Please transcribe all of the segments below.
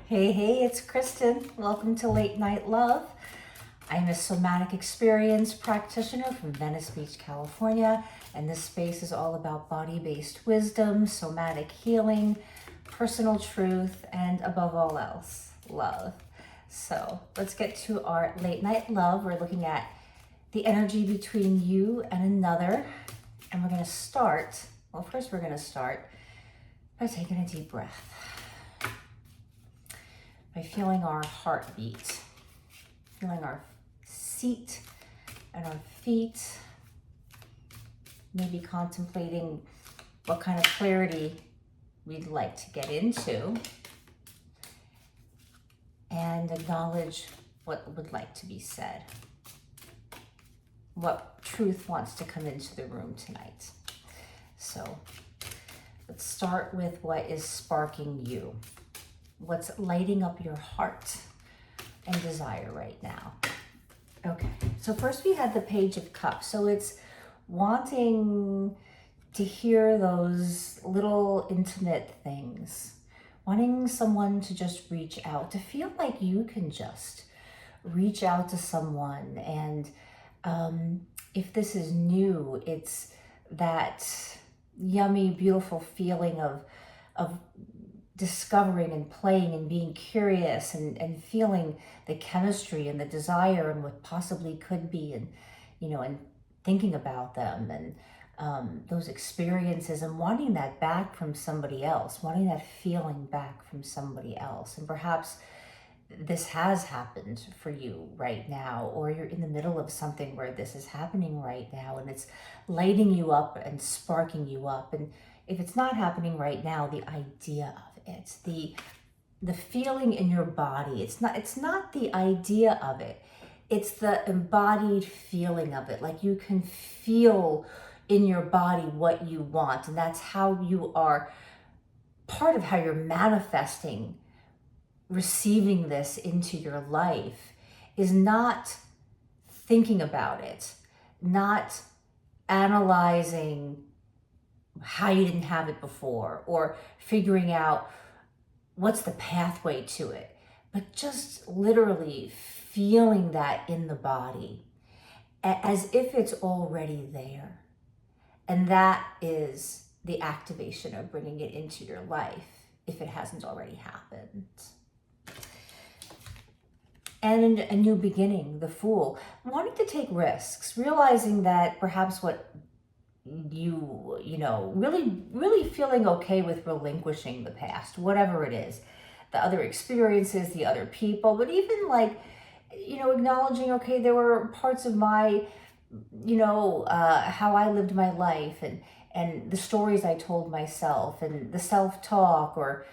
Hey, it's Kristen. Welcome to Late Night Love. I'm a somatic experience practitioner from Venice Beach, California, and this space is all about body-based wisdom, somatic healing, personal truth, and above all else, love. So let's get to our Late Night Love. We're looking at the energy between you and another, and we're going to start, first we're going to start by taking a deep breath. By feeling our heartbeat, feeling our seat and our feet, maybe contemplating what kind of clarity we'd like to get into, and acknowledge what would like to be said, what truth wants to come into the room tonight. So let's start with what is sparking you. What's lighting up your heart and desire right now. Okay, so first we had the Page of Cups. So it's wanting to hear those little intimate things, wanting someone to just reach out, to feel like you can just reach out to someone. And if this is new, it's that yummy, beautiful feeling of discovering and playing and being curious and feeling the chemistry and the desire and what possibly could be, and and thinking about them and those experiences, and wanting that back from somebody else, wanting that feeling back from somebody else. And perhaps this has happened for you right now, or you're in the middle of something where this is happening right now and it's lighting you up and sparking you up. And if it's not happening right now, the idea of it, the feeling in your body, it's not the idea of it, it's the embodied feeling of it. Like you can feel in your body what you want, and that's how you are, part of how you're manifesting receiving this into your life, is not thinking about it, not analyzing how you didn't have it before, or figuring out what's the pathway to it, but just literally feeling that in the body as if it's already there. And that is the activation of bringing it into your life, if it hasn't already happened. And a new beginning, the Fool, wanting to take risks, realizing that perhaps what really feeling okay with relinquishing the past, whatever it is, the other experiences, the other people, but even acknowledging, okay, there were parts of my, how I lived my life, and the stories I told myself, and the self-talk, or,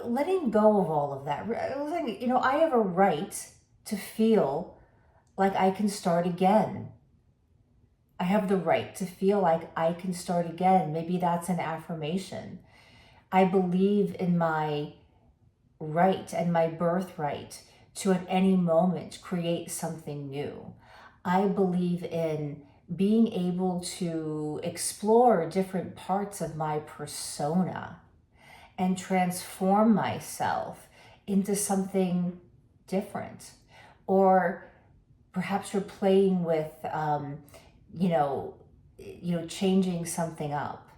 letting go of all of that. I have a right to feel like I can start again. I have the right to feel like I can start again. Maybe that's an affirmation. I believe in my right and my birthright to at any moment create something new. I believe in being able to explore different parts of my persona and transform myself into something different. Or perhaps you're playing with changing something up.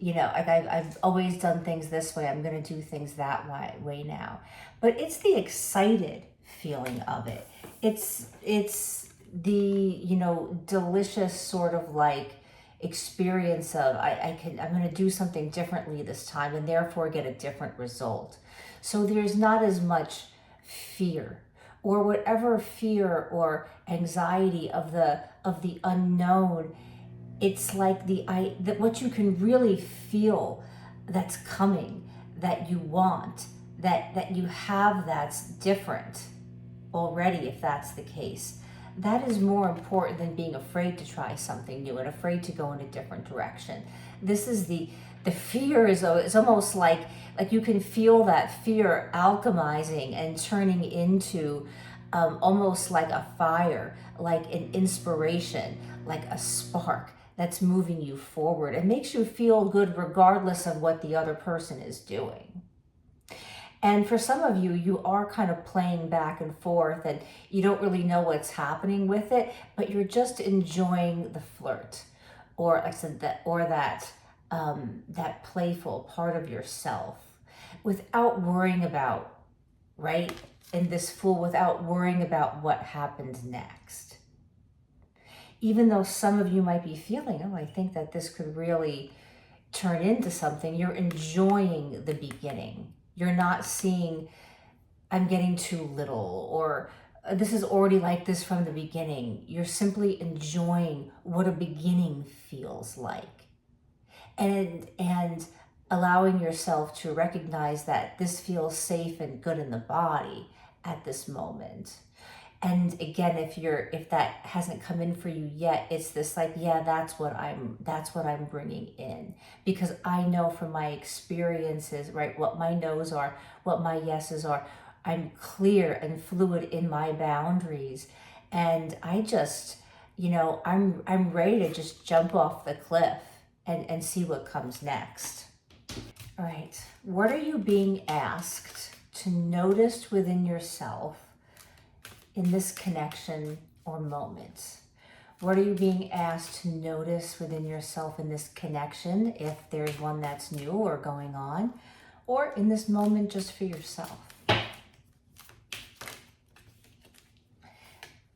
I've always done things this way, I'm going to do things that way now. But it's the excited feeling of it. It's the, delicious sort of like experience of I'm going to do something differently this time, and therefore get a different result. So there's not as much fear, or whatever fear or anxiety of the unknown. It's like that what you can really feel that's coming, that you want, that you have, that's different already, if that's the case. That is more important than being afraid to try something new and afraid to go in a different direction. This is the fear is almost like you can feel that fear alchemizing and turning into almost like a fire, like an inspiration, like a spark that's moving you forward. It makes you feel good regardless of what the other person is doing. And for some of you, you are kind of playing back and forth and you don't really know what's happening with it, but you're just enjoying the flirt, or like I said, that playful part of yourself without worrying about, right? In this Fool, without worrying about what happens next. Even though some of you might be feeling, oh, I think that this could really turn into something, you're enjoying the beginning. You're not seeing, I'm getting too little, or this is already like this from the beginning. You're simply enjoying what a beginning feels like. And allowing yourself to recognize that this feels safe and good in the body at this moment. And again, if that hasn't come in for you yet, it's this like, yeah, that's what I'm bringing in, because I know from my experiences, right, what my no's are, what my yeses are. I'm clear and fluid in my boundaries, and I just, I'm ready to just jump off the cliff and see what comes next. All right, what are you being asked to notice within yourself in this connection or moment? What are you being asked to notice within yourself in this connection, if there's one that's new or going on, or in this moment just for yourself?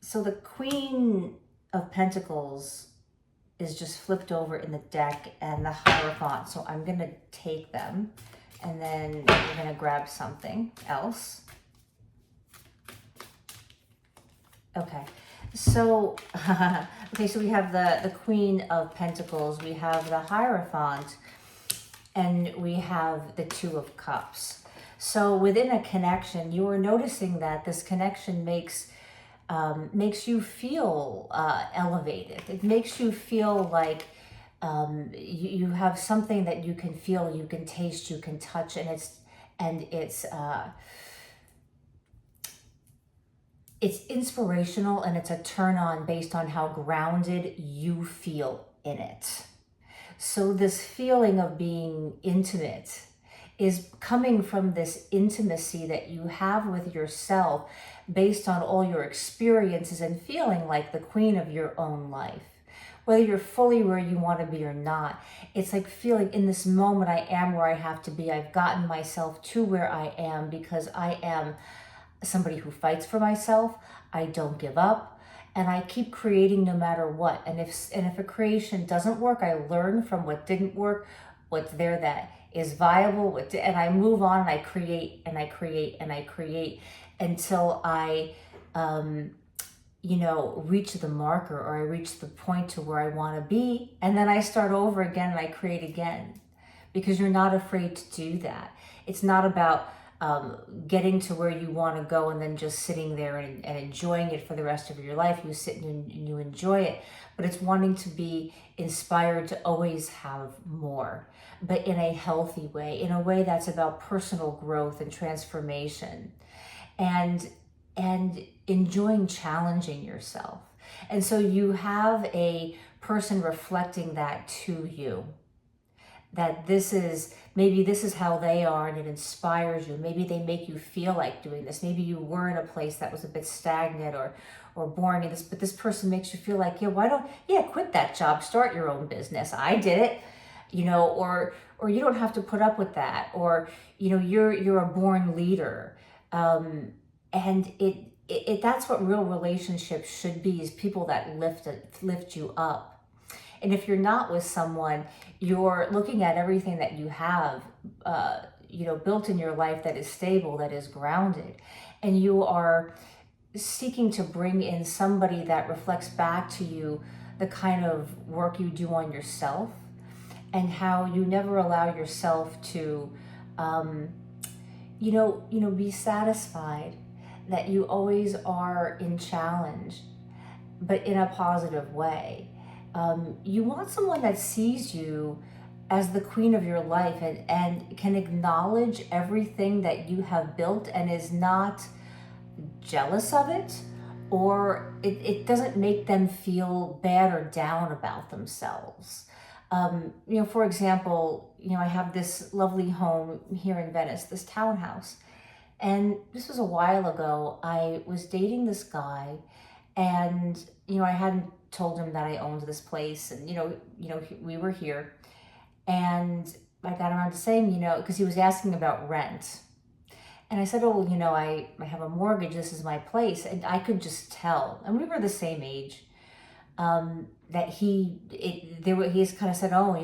So the Queen of Pentacles is just flipped over in the deck, and the Hierophant. So I'm going to take them, and then we're going to grab something else. Okay, so so we have the Queen of Pentacles, we have the Hierophant, and we have the Two of Cups. So within a connection, you are noticing that this connection makes you feel elevated. It makes you feel like you have something that you can feel, you can taste, you can touch, and it's inspirational, and it's a turn on based on how grounded you feel in it. So this feeling of being intimate is coming from this intimacy that you have with yourself based on all your experiences and feeling like the queen of your own life. Whether you're fully where you want to be or not, it's like feeling in this moment, I am where I have to be. I've gotten myself to where I am because I am somebody who fights for myself. I don't give up, and I keep creating no matter what. And if a creation doesn't work, I learn from what didn't work, what's there that is viable, and I move on, and I create and I create and I create until I reach the marker, or I reach the point to where I want to be, and then I start over again and I create again, because you're not afraid to do that. It's not about getting to where you want to go and then just sitting there and enjoying it for the rest of your life. You sit and you enjoy it, but it's wanting to be inspired to always have more, but in a healthy way, in a way that's about personal growth and transformation, and enjoying challenging yourself. And so you have a person reflecting that to you, that this is how they are, and it inspires you. Maybe they make you feel like doing this. Maybe you were in a place that was a bit stagnant or boring, but this person makes you feel like, quit that job, start your own business. I did it, or you don't have to put up with that, or you're a born leader. And it that's what real relationships should be, is people that lift you up. And if you're not with someone, you're looking at everything that you have, built in your life that is stable, that is grounded, and you are seeking to bring in somebody that reflects back to you the kind of work you do on yourself, and how you never allow yourself to, be satisfied, that you always are in challenge, but in a positive way. You want someone that sees you as the queen of your life, and can acknowledge everything that you have built, and is not jealous of it, or it doesn't make them feel bad or down about themselves. For example, I have this lovely home here in Venice, this townhouse, And this was a while ago. I was dating this guy, and I hadn't told him that I owned this place, and we were here, and I got around to saying, because he was asking about rent. And I said, oh, well, I have a mortgage. This is my place. And I could just tell. And we were the same age. That he's kind of said, oh,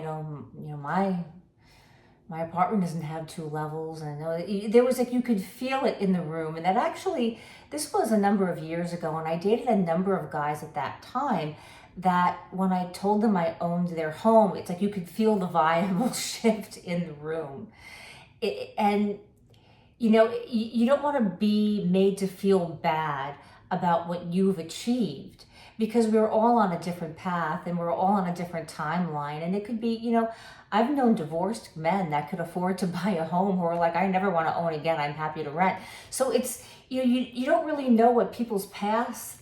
my apartment doesn't have 2 levels. And I know there was like, you could feel it in the room. And that actually, this was a number of years ago. And I dated a number of guys at that time that when I told them I owned their home, it's like you could feel the vibe will shift in the room. And you don't want to be made to feel bad about what you've achieved, because we're all on a different path and we're all on a different timeline. And it could be, I've known divorced men that could afford to buy a home who are like, I never want to own again, I'm happy to rent. So it's, you don't really know what people's paths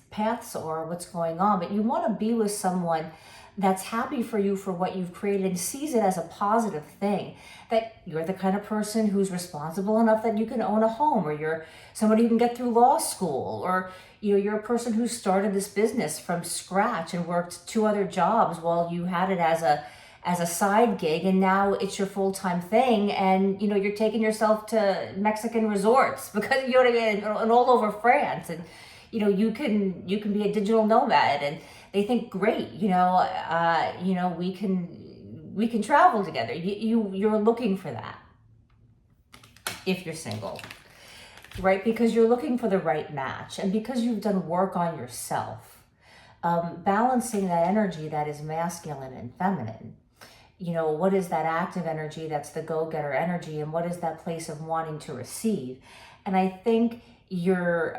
are, what's going on, but you want to be with someone that's happy for you for what you've created and sees it as a positive thing, that you're the kind of person who's responsible enough that you can own a home, or you're somebody who can get through law school, or you're a person who started this business from scratch and worked 2 other jobs while you had it as a side gig, and now it's your full-time thing, and you're taking yourself to Mexican resorts because what I mean, and all over France, and you can be a digital nomad, and they think, great, we can travel together. You're looking for that if you're single, right? Because you're looking for the right match, and because you've done work on yourself, balancing that energy that is masculine and feminine. What is that active energy that's the go-getter energy, and what is that place of wanting to receive? And I think you're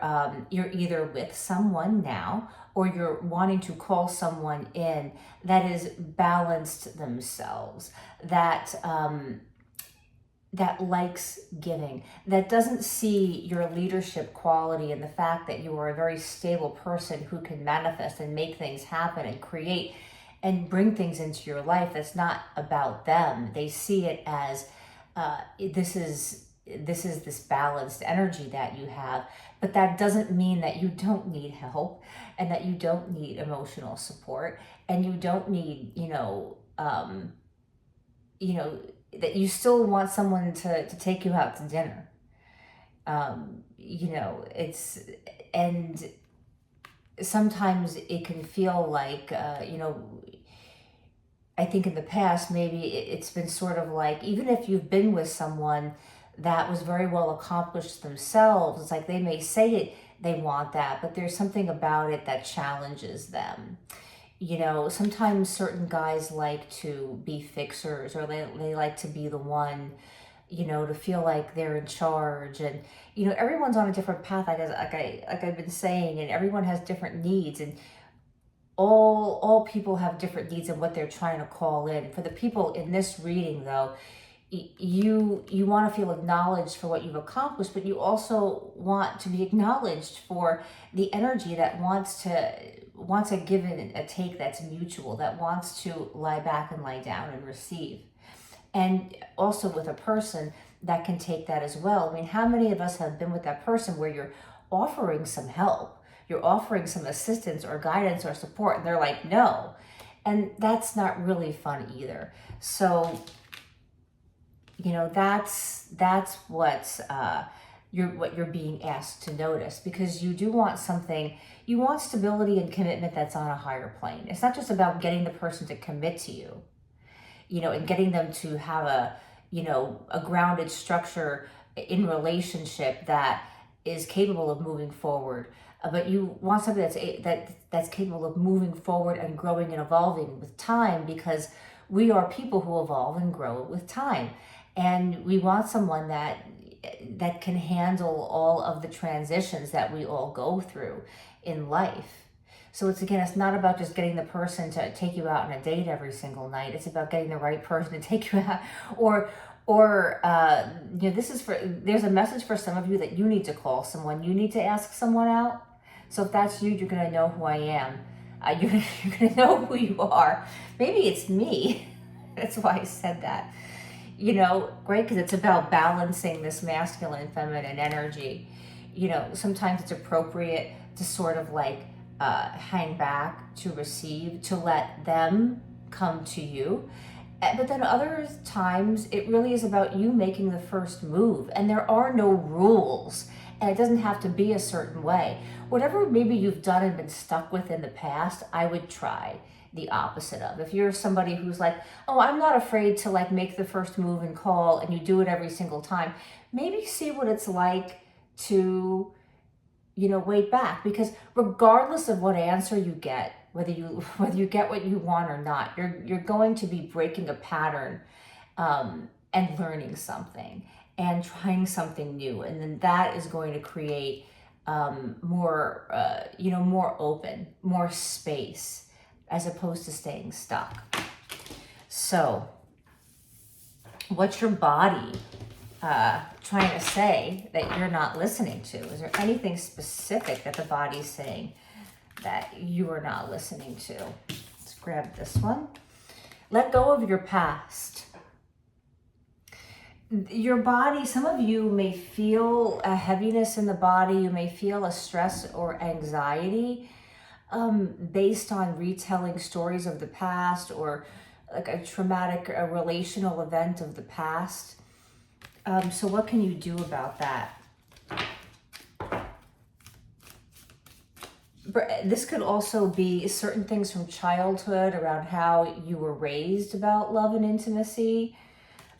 either with someone now, or you're wanting to call someone in that is balanced themselves, that likes giving, that doesn't see your leadership quality and the fact that you are a very stable person who can manifest and make things happen and create and bring things into your life. That's not about them. They see it as this is this balanced energy that you have, but that doesn't mean that you don't need help, and that you don't need emotional support, and you don't need, that you still want someone to take you out to dinner. And sometimes it can feel like, I think in the past, maybe it's been sort of like, even if you've been with someone that was very well accomplished themselves, it's like they may say it, they want that, but there's something about it that challenges them. Sometimes certain guys like to be fixers, or they like to be the one, to feel like they're in charge. And, everyone's on a different path, like I've been saying, and everyone has different needs, and all people have different needs and what they're trying to call in. For the people in this reading, though, you want to feel acknowledged for what you've accomplished, but you also want to be acknowledged for the energy that wants a give and a take that's mutual, that wants to lie back and lie down and receive. And also with a person that can take that as well. I mean, how many of us have been with that person where you're offering some help, you're offering some assistance or guidance or support, and they're like, no. And that's not really fun either. So, that's what you're being asked to notice, because you do want something. You want stability and commitment that's on a higher plane. It's not just about getting the person to commit to you, and getting them to have a grounded structure in relationship that is capable of moving forward. But you want something that's capable of moving forward and growing and evolving with time, because we are people who evolve and grow with time. And we want someone that can handle all of the transitions that we all go through in life. So it's not about just getting the person to take you out on a date every single night. It's about getting the right person to take you out, or there's a message for some of you that you need to call someone. You need to ask someone out. So if that's you, you're going to know who I am. You're going to know who you are. Maybe it's me. That's why I said that. you know, right? Because it's about balancing this masculine and feminine energy. You know, sometimes it's appropriate to sort of like hang back, to receive, to let them come to you. But then other times it really is about you making the first move, and there are no rules, and it doesn't have to be a certain way. Whatever maybe you've done and been stuck with in the past, I would try the opposite of. If you're somebody who's like, oh, I'm not afraid to like make the first move and call, and you do it every single time, maybe see what it's like to, you know, wait back. Because regardless of what answer you get, whether you get what you want or not, you're going to be breaking a pattern, and learning something and trying something new, and then that is going to create more more open, more space, as opposed to staying stuck. So what's your body trying to say that you're not listening to? Is there anything specific that the body's saying that you are not listening to? Let's grab this one. Let go of your past. Your body, some of you may feel a heaviness in the body. You may feel a stress or anxiety based on retelling stories of the past, or like a traumatic, a relational event of the past. So what can you do about that? This could also be certain things from childhood around how you were raised about love and intimacy,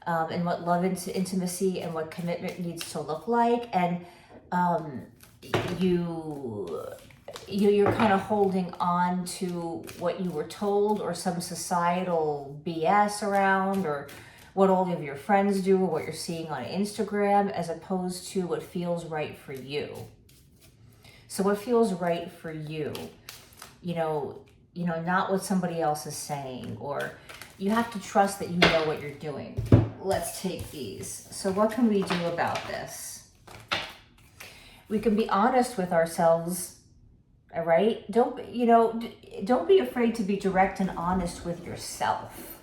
and what love and intimacy and what commitment needs to look like. And you're kind of holding on to what you were told, or some societal BS around, or what all of your friends do, or what you're seeing on Instagram, as opposed to what feels right for you. So what feels right for you, not what somebody else is saying, or you have to trust that you know what you're doing. Let's take these. So what can we do about this? We can be honest with ourselves, all right? Don't be afraid to be direct and honest with yourself.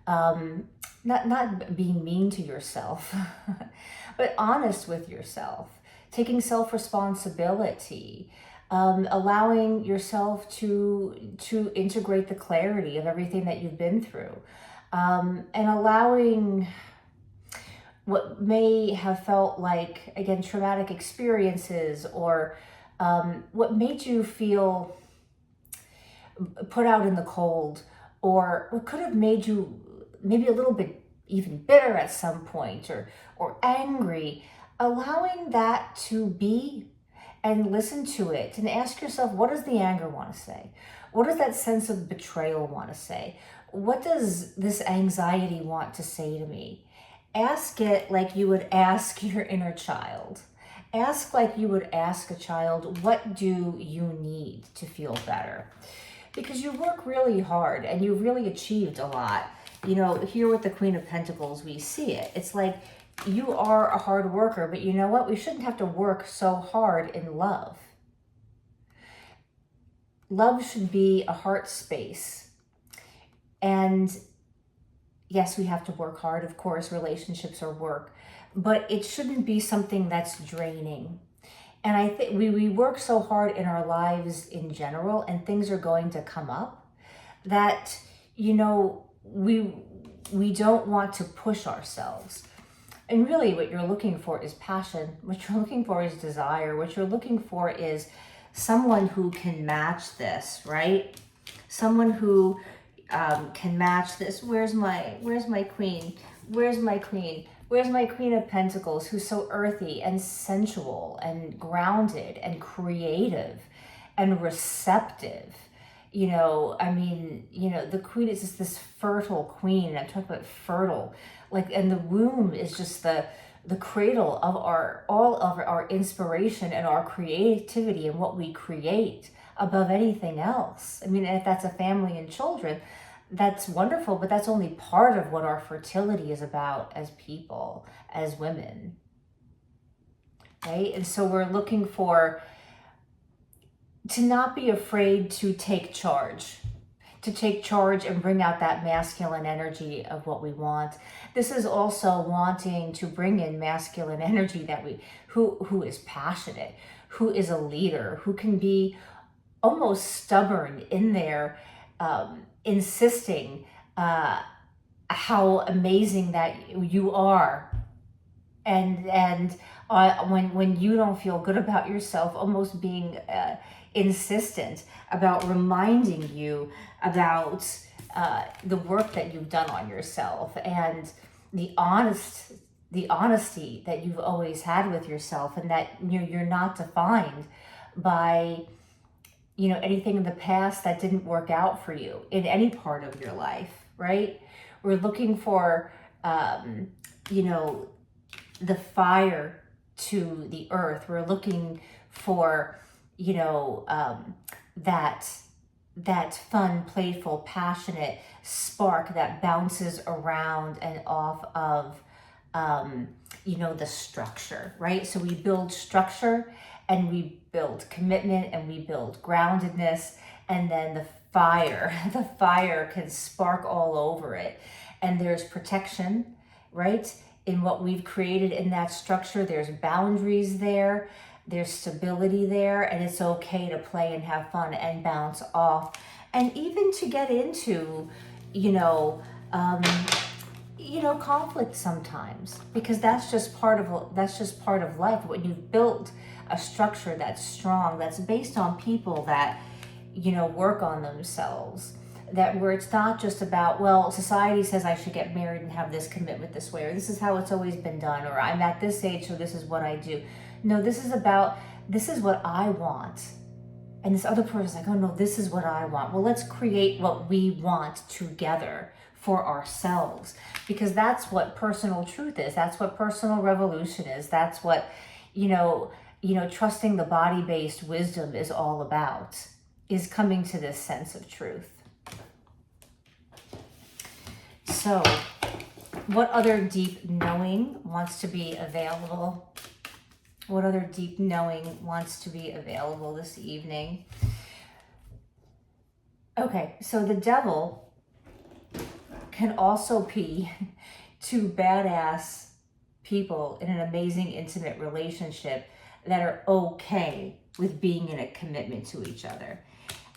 Not being mean to yourself, but honest with yourself. Taking self-responsibility, allowing yourself to integrate the clarity of everything that you've been through, and allowing what may have felt like, again, traumatic experiences, or what made you feel put out in the cold, or what could have made you maybe a little bit even bitter at some point, or angry. Allowing that to be, and listen to it, and ask yourself, what does the anger want to say? What does that sense of betrayal want to say? What does this anxiety want to say to me? Ask it like you would ask your inner child. Ask like you would ask a child, what do you need to feel better? Because you work really hard and you really achieved a lot. Here with the Queen of Pentacles, we see it. It's like, you are a hard worker, but you know what? We shouldn't have to work so hard in love. Love should be a heart space. And yes, we have to work hard. Of course, relationships are work, but it shouldn't be something that's draining. And I think we work so hard in our lives in general, and things are going to come up that, we don't want to push ourselves. And really what you're looking for is passion. What you're looking for is desire. What you're looking for is someone who can match this, right? Someone who can match this. Where's my queen? Where's my queen? Where's my Queen of Pentacles, who's so earthy and sensual and grounded and creative and receptive? The queen is just this fertile queen. I'm talking about fertile. And the womb is just the cradle of all of our inspiration and our creativity and what we create above anything else. If that's a family and children, that's wonderful, but that's only part of what our fertility is about as people, as women, right? And so we're looking for to not be afraid to take charge, to take charge and bring out that masculine energy of what we want. This is also wanting to bring in masculine energy that who is passionate, who is a leader, who can be almost stubborn in their insisting how amazing that you are, and when you don't feel good about yourself, almost being insistent about reminding you about the work that you've done on yourself, and the honesty that you've always had with yourself, and that you're not defined by anything in the past that didn't work out for you in any part of your life, right? We're looking for the fire to the earth. We're looking for that fun, playful, passionate spark that bounces around and off of the structure, right? So we build structure, and we build commitment, and we build groundedness, and then the fire can spark all over it. And there's protection, right? In what we've created in that structure, there's boundaries there, there's stability there, and it's okay to play and have fun and bounce off, and even to get into, conflict sometimes, because that's just part of life. When you've built a structure that's strong, that's based on people that work on themselves, that where it's not just about, well, society says I should get married and have this commitment this way, or this is how it's always been done, or I'm at this age, so this is what I do. No, this is what I want. And this other person's like, oh no, this is what I want. Well, let's create what we want together for ourselves, because that's what personal truth is. That's what personal revolution is. That's what, trusting the body-based wisdom is all about, is coming to this sense of truth. So, what other deep knowing wants to be available? What other deep knowing wants to be available this evening? Okay, so the devil can also be two badass people in an amazing intimate relationship that are okay with being in a commitment to each other.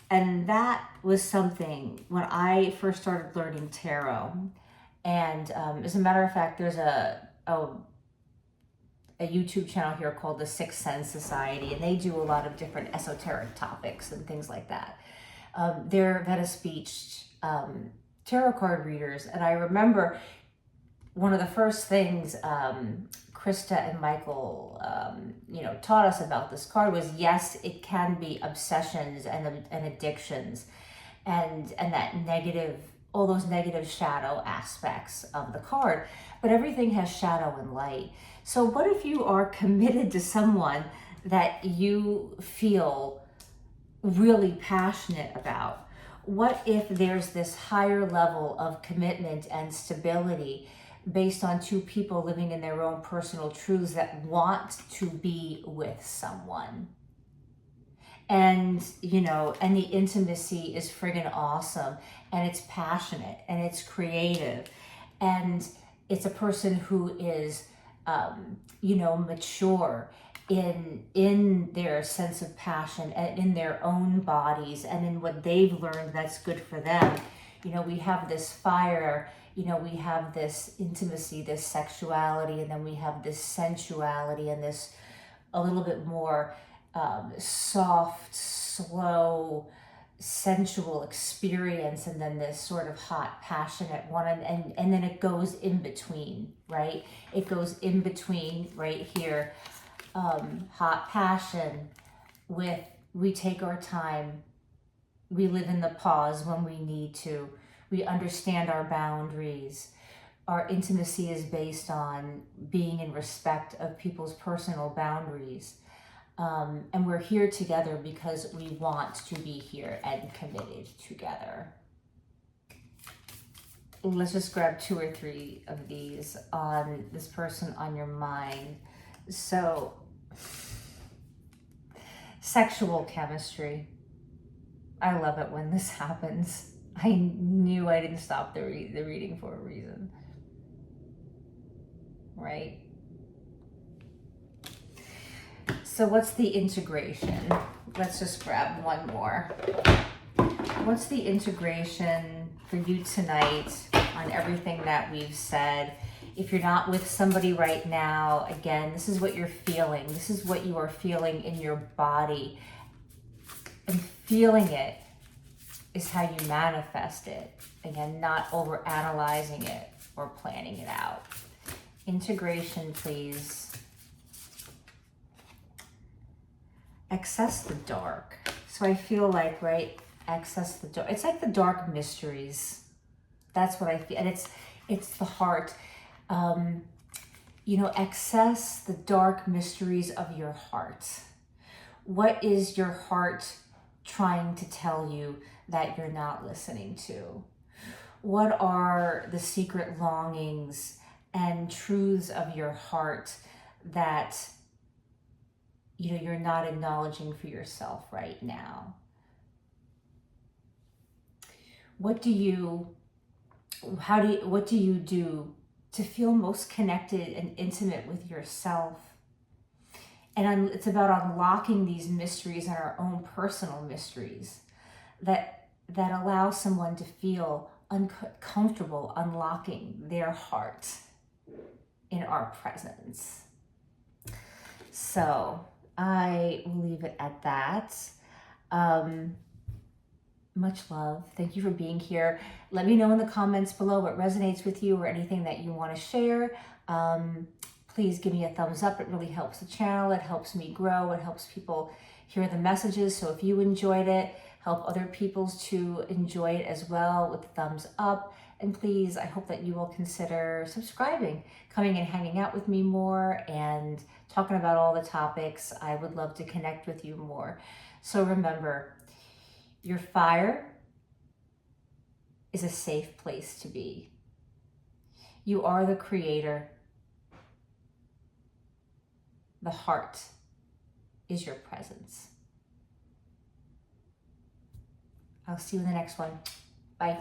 And that was something when I first started learning tarot. And as a matter of fact, there's a YouTube channel here called the Sixth Sense Society, and they do a lot of different esoteric topics and things like that. They're Veda-speech tarot card readers, and I remember one of the first things Krista and Michael taught us about this card was, yes, it can be obsessions and addictions, and that negative, all those negative shadow aspects of the card, but everything has shadow and light. So what if you are committed to someone that you feel really passionate about? What if there's this higher level of commitment and stability based on two people living in their own personal truths that want to be with someone? And, and the intimacy is friggin' awesome, and it's passionate, and it's creative, and it's a person who is, mature in their sense of passion and in their own bodies and in what they've learned that's good for them. We have this fire, we have this intimacy, this sexuality, and then we have this sensuality and this a little bit more soft, slow, sensual experience, and then this sort of hot, passionate one, and then it goes in between, right? It goes in between right here. Hot passion with, we take our time, we live in the pause when we need to, we understand our boundaries. Our intimacy is based on being in respect of people's personal boundaries. And we're here together because we want to be here and committed together. Let's just grab 2 or 3 of these on this person on your mind. So, sexual chemistry. I love it when this happens. I knew I didn't stop the reading for a reason, right? So what's the integration? Let's just grab one more. What's the integration for you tonight on everything that we've said? If you're not with somebody right now, again, this is what you're feeling. This is what you are feeling in your body. And feeling it is how you manifest it. Again, not over analyzing it or planning it out. Integration, please. Access the dark. So I feel like, right, access the dark. It's like the dark mysteries. That's what I feel. And it's the heart. You know, access the dark mysteries of your heart. What is your heart trying to tell you that you're not listening to? What are the secret longings and truths of your heart that, you know, you're not acknowledging for yourself right now? What do you do to feel most connected and intimate with yourself? And it's about unlocking these mysteries and our own personal mysteries that allow someone to feel uncomfortable unlocking their heart in our presence. So I will leave it at that. Much love. Thank you for being here. Let me know in the comments below what resonates with you or anything that you want to share. Please give me a thumbs up. It really helps the channel. It helps me grow. It helps people hear the messages. So if you enjoyed it, help other people to enjoy it as well with thumbs up. And please, I hope that you will consider subscribing, coming and hanging out with me more and talking about all the topics. I would love to connect with you more. So remember, your fire is a safe place to be. You are the creator. The heart is your presence. I'll see you in the next one. Bye.